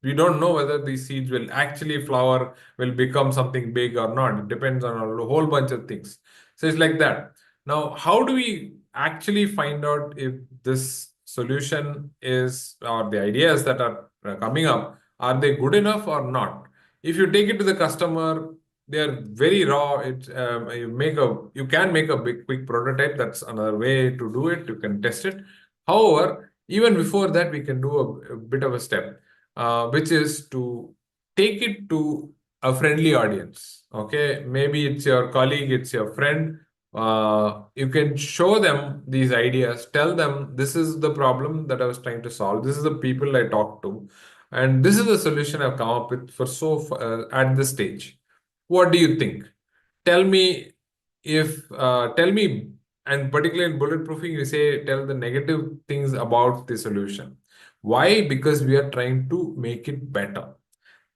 We don't know whether these seeds will actually flower, will become something big or not. It depends on a whole bunch of things. So it's like that. Now, how do we actually find out if this solution is, or the ideas that are coming up, are they good enough or not? If you take it to the customer, they're very raw. You can make a big quick prototype. That's another way to do it. You can test it. However, even before that, we can do a bit of a step, which is to take it to a friendly audience. Okay, maybe it's your colleague, it's your friend. You can show them these ideas, tell them this is the problem that I was trying to solve. This is the people I talked to, and this is the solution I've come up with for at this stage. What do you think? Tell me tell me, and particularly in bulletproofing, you say tell the negative things about the solution. Why? Because we are trying to make it better.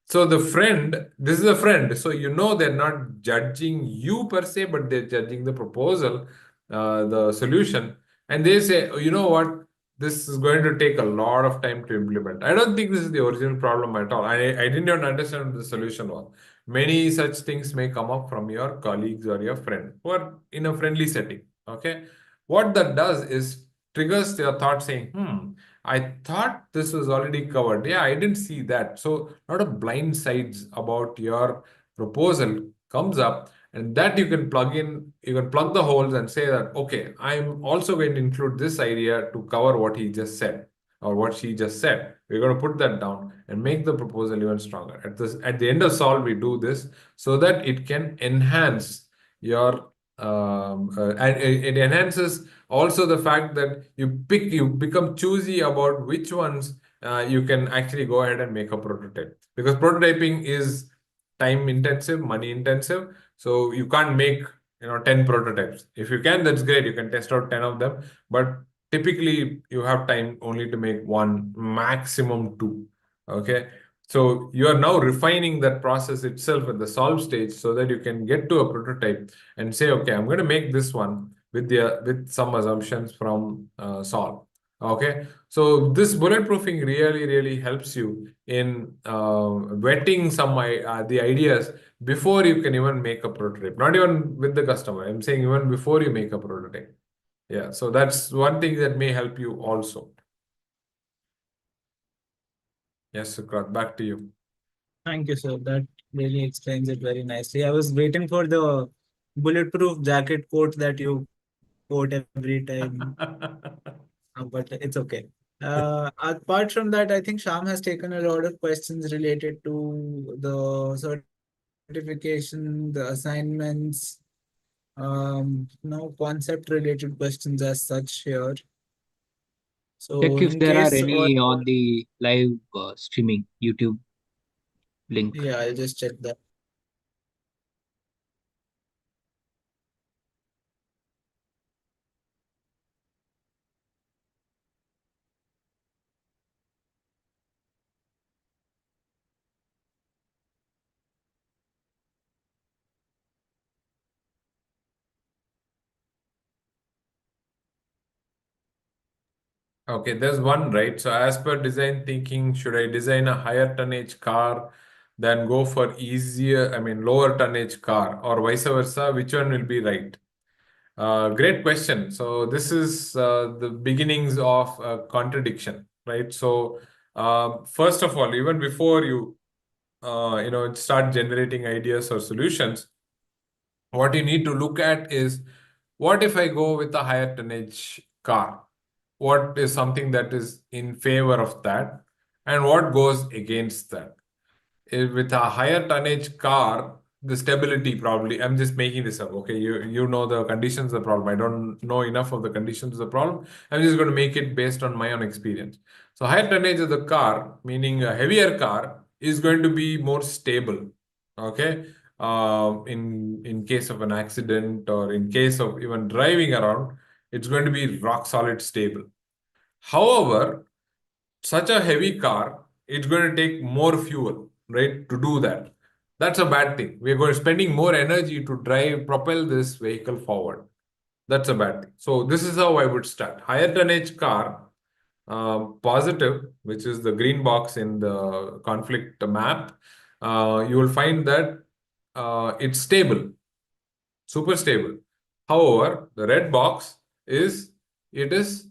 So this is a friend. So they're not judging you per se, but they're judging the proposal, the solution. And they say, "Oh, you know what? This is going to take a lot of time to implement." I don't think this is the original problem at all. I didn't even understand what the solution was. Many such things may come up from your colleagues or your friend who are in a friendly setting. Okay. What that does is triggers your thought saying, I thought this was already covered. Yeah, I didn't see that. So a lot of blind sides about your proposal comes up, and that you can plug in, you can plug the holes and say that, okay, I'm also going to include this idea to cover what he just said or what she just said. We're going to put that down and make the proposal even stronger. At the end of solve, we do this so that it can enhance your and it enhances also the fact that you become choosy about which ones you can actually go ahead and make a prototype, because prototyping is time intensive, money intensive. So you can't make 10 prototypes. If you can, that's great, you can test out 10 of them, but typically you have time only to make one, maximum two. Okay, so you are now refining that process itself at the solve stage so that you can get to a prototype and say, okay, I'm going to make this one with some assumptions from solve. Okay, so this bulletproofing really helps you in vetting the ideas before you can even make a prototype. Not even with the customer. I'm saying even before you make a prototype. Yeah, so that's one thing that may help you also. Yes, Sukrat, back to you. Thank you, sir. That really explains it very nicely. I was waiting for the bulletproof jacket quote that you quote every time, but it's okay. Apart from that, I think Sham has taken a lot of questions related to the certification, the assignments, concept related questions as such here. Check So if in there are case any on the live streaming YouTube link. yeah, I'll just check that. Okay, there's one, right? So as per design thinking, should I design a higher tonnage car than go for lower tonnage car, or vice versa? Which one will be right? Great question. So this is the beginnings of a contradiction, right? So first of all, even before you start generating ideas or solutions, what you need to look at is, what if I go with a higher tonnage car? What is something that is in favor of that, and what goes against that? With a higher tonnage car, the stability probably, I'm just making this up, okay? You know the conditions of the problem. I don't know enough of the conditions of the problem. I'm just going to make it based on my own experience. So higher tonnage of the car, meaning a heavier car, is going to be more stable, okay? In case of an accident or in case of even driving around, it's going to be rock solid stable. However, such a heavy car, it's going to take more fuel, right, to do that. That's a bad thing. We're going to spending more energy to propel this vehicle forward. That's a bad thing. So this is how I would start. Higher tonnage car, positive, which is the green box in the conflict map. You will find that it's stable, super stable. However, the red box is it is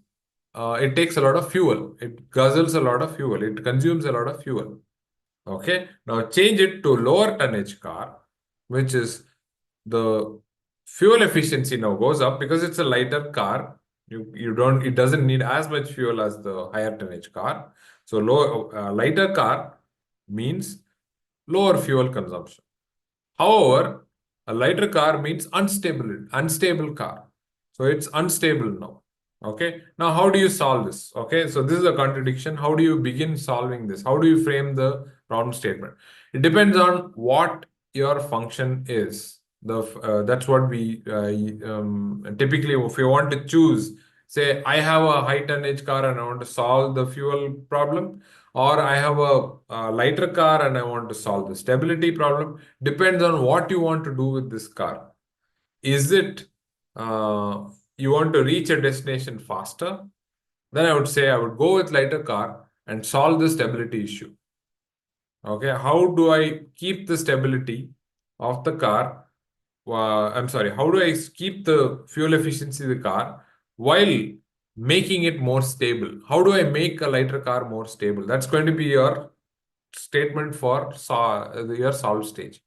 it takes a lot of fuel. It guzzles a lot of fuel. It consumes a lot of fuel. Okay. Now change it to lower tonnage car, which is the fuel efficiency now goes up because it's a lighter car. It doesn't need as much fuel as the higher tonnage car. So lighter car means lower fuel consumption. However, a lighter car means unstable car. So it's unstable now. Okay. Now, how do you solve this? Okay. So this is a contradiction. How do you begin solving this? How do you frame the problem statement? It depends on what your function is. That's what we typically, if you want to choose, say, I have a high tonnage car and I want to solve the fuel problem, or I have a lighter car and I want to solve the stability problem. Depends on what you want to do with this car. Is it uh, you want to reach a destination faster? Then I would say I would go with lighter car and solve the stability issue. Okay, how do I keep the stability of the car? I'm sorry, how do I keep the fuel efficiency of the car while making it more stable? How do I make a lighter car more stable? That's going to be your statement for your solve stage.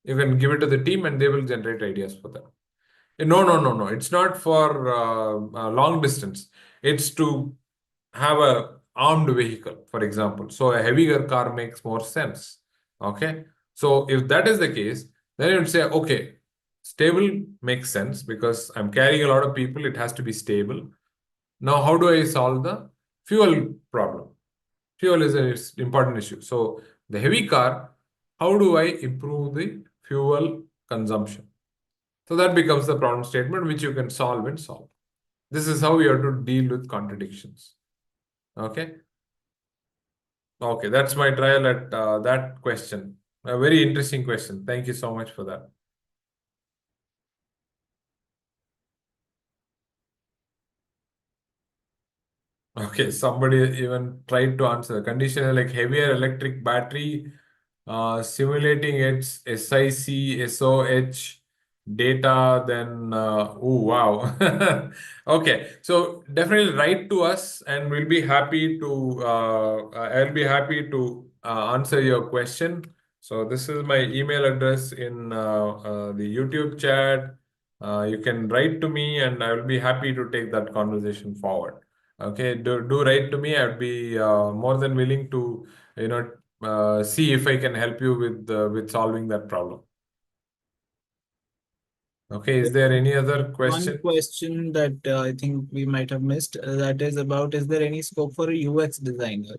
You can give it to the team and they will generate ideas for that. No, no, no, no. It's not for long distance. It's to have a armed vehicle, for example. So a heavier car makes more sense. Okay. So if that is the case, then you would say, okay, stable makes sense because I'm carrying a lot of people. It has to be stable. Now, how do I solve the fuel problem? Fuel is an important issue. So the heavy car, how do I improve the fuel consumption? So that becomes the problem statement which you can solve and solve. This is how you have to deal with contradictions. Okay. Okay, that's my trial at that question. A very interesting question. Thank you so much for that. Okay, somebody even tried to answer. The condition is like heavier electric battery, simulating its SIC, SOH data, then, oh, wow. Okay, so definitely write to us and we'll be happy to, I'll be happy to answer your question. So this is my email address in the YouTube chat. You can write to me, and I will be happy to take that conversation forward. Okay, do write to me. I'd be more than willing to, see if I can help you with solving that problem. Okay, is there any other One question? question that I think we might have missed, that is about, is there any scope for a UX designer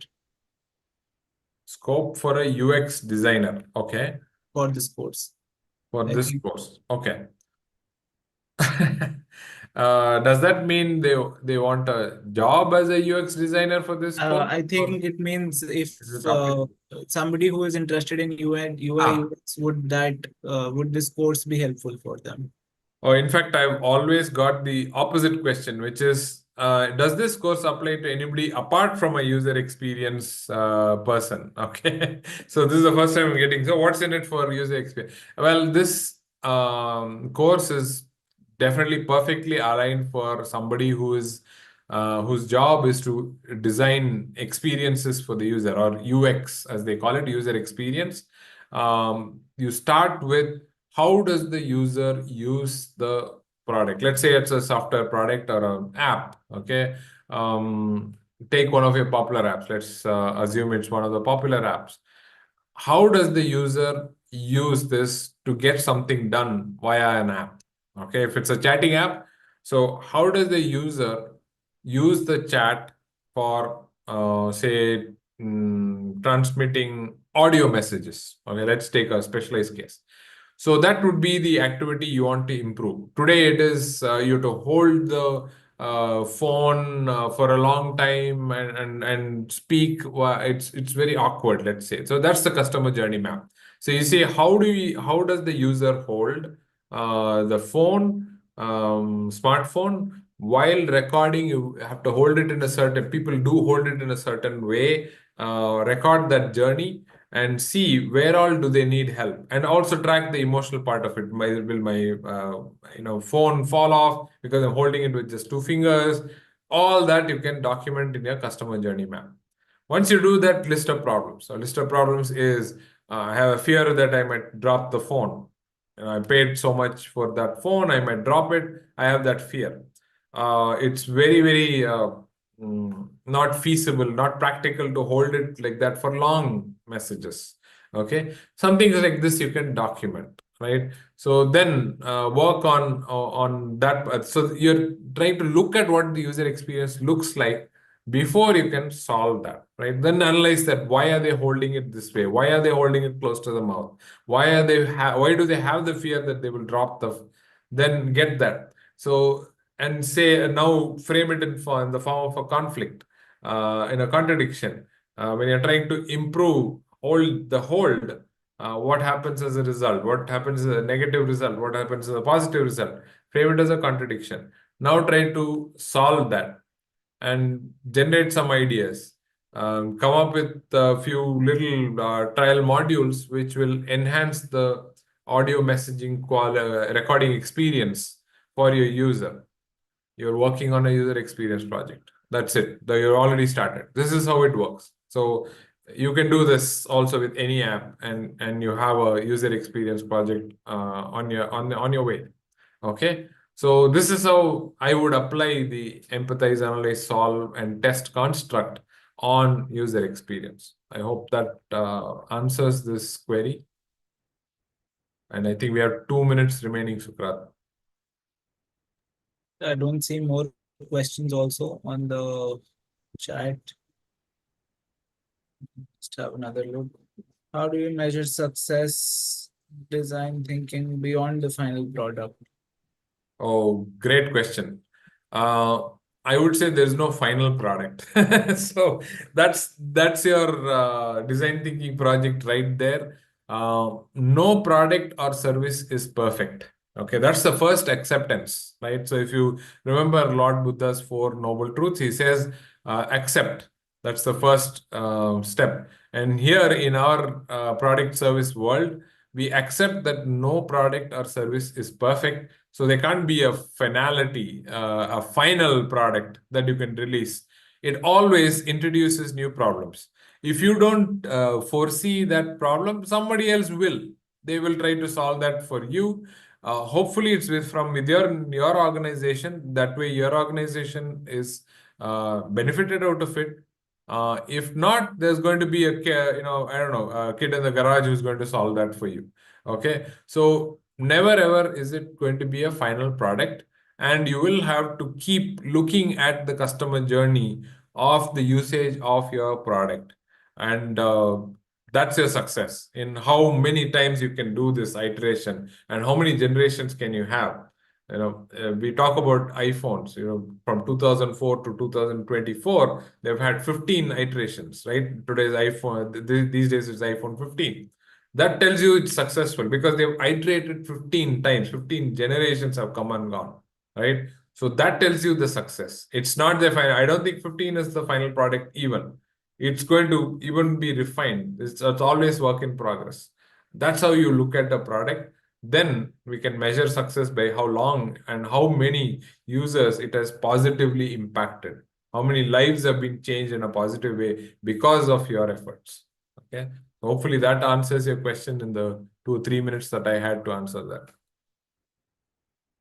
Scope for a UX designer. Okay, for this course? for I this think course. Okay. Does that mean they want a job as a UX designer for this course, I or think it means if is it applicable? somebody who is interested in UI Ah, UX, would this course be helpful for them? Oh, in fact, I've always got the opposite question, which is, does this course apply to anybody apart from a user experience person? Okay, so this is the first time I'm getting. So, what's in it for user experience? Well, this course is definitely perfectly aligned for somebody who is whose job is to design experiences for the user, or UX as they call it, user experience. You start with how does the user use the product. Let's say it's a software product or an app. Okay, take one of your popular apps. Let's assume it's one of the popular apps. How does the user use this to get something done via an app? Okay, if it's a chatting app, so how does the user use the chat for, say, transmitting audio messages? Okay, let's take a specialized case. So that would be the activity you want to improve. Today, it is you have to hold the phone for a long time and speak. It's very awkward, let's say. So that's the customer journey map. So you see, how does the user hold the phone, smartphone, while recording? You have to hold it in a certain. People do hold it in a certain way. Record that journey and see where all do they need help, and also track the emotional part of it. Will my phone fall off because I'm holding it with just two fingers? All that you can document in your customer journey map. Once you do that, list of problems. So list of problems is, I have a fear that I might drop the phone. I paid so much for that phone, I might drop it. I have that fear. It's very, very not feasible, not practical to hold it like that for long messages. Okay, some things like this you can document, right? So then work on that. So you're trying to look at what the user experience looks like before you can solve that, right? Then analyze that. Why are they holding it this way? Why are they holding it close to the mouth? Why do they have the fear that they will drop the? Then get that. So, and say, now frame it in the form of a conflict, in a contradiction. When you're trying to improve hold, what happens as a result? What happens as a negative result? What happens as a positive result? Frame it as a contradiction. Now try to solve that and generate some ideas. Come up with a few little trial modules which will enhance the audio messaging recording experience for your user. You're working on a user experience project. That's it. You're already started. This is how it works. So you can do this also with any app, and you have a user experience project on your way. Okay. So this is how I would apply the empathize, analyze, solve, and test construct on user experience. I hope that answers this query. And I think we have 2 minutes remaining, Sukrat. I don't see more questions also on the chat. Just have another look. How do you measure success design thinking beyond the final product? Oh, great question. Uh, I would say there's no final product. So that's your design thinking project right there. No product or service is perfect. Okay, that's the first acceptance, right? So if you remember Lord Buddha's Four Noble Truths, he says, accept. That's the first step. And here in our product service world, we accept that no product or service is perfect. So there can't be a finality, a final product that you can release. It always introduces new problems. If you don't foresee that problem, somebody else will. They will try to solve that for you. Hopefully, it's from your organization. That way, your organization is benefited out of it. If not, there's going to be I don't know, a kid in the garage who's going to solve that for you. Okay, so never ever is it going to be a final product, and you will have to keep looking at the customer journey of the usage of your product, and that's your success in how many times you can do this iteration and how many generations can you have. We talk about iPhones, from 2004 to 2024, they've had 15 iterations, right? Today's iPhone, these days it's iPhone 15. That tells you it's successful because they've iterated 15 times, 15 generations have come and gone, right? So that tells you the success. It's not the final. I don't think 15 is the final product even. It's going to even be refined. It's always work in progress. That's how you look at the product. Then we can measure success by how long and how many users it has positively impacted. How many lives have been changed in a positive way because of your efforts. Okay. Hopefully that answers your question in the 2 or 3 minutes that I had to answer that.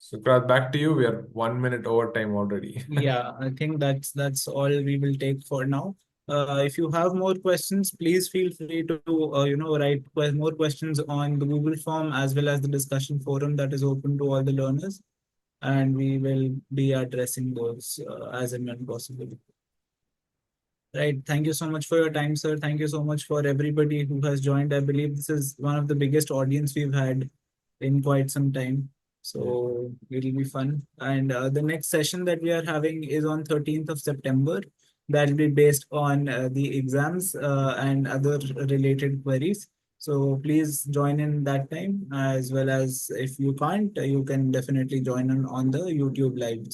Sukrat, back to you. We are 1 minute over time already. Yeah, I think that's all we will take for now. If you have more questions, please feel free to write more questions on the Google form as well as the discussion forum that is open to all the learners, and we will be addressing those as and when possible. Right. Thank you so much for your time, sir. Thank you so much for everybody who has joined. I believe this is one of the biggest audience we've had in quite some time. So it'll be fun. And the next session that we are having is on 13th of September. That'll be based on the exams and other related queries. So please join in that time, as well as if you can't, you can definitely join on the YouTube live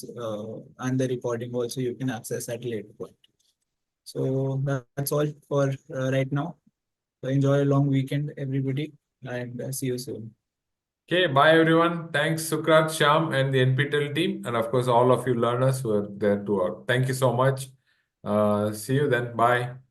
and the recording also you can access at a later point. So that's all for right now. So enjoy a long weekend, everybody, and see you soon. Okay, bye everyone. Thanks, Sukrat, Sham, and the NPTEL team, and of course, all of you learners who are there to work. Thank you so much. See you then. Bye.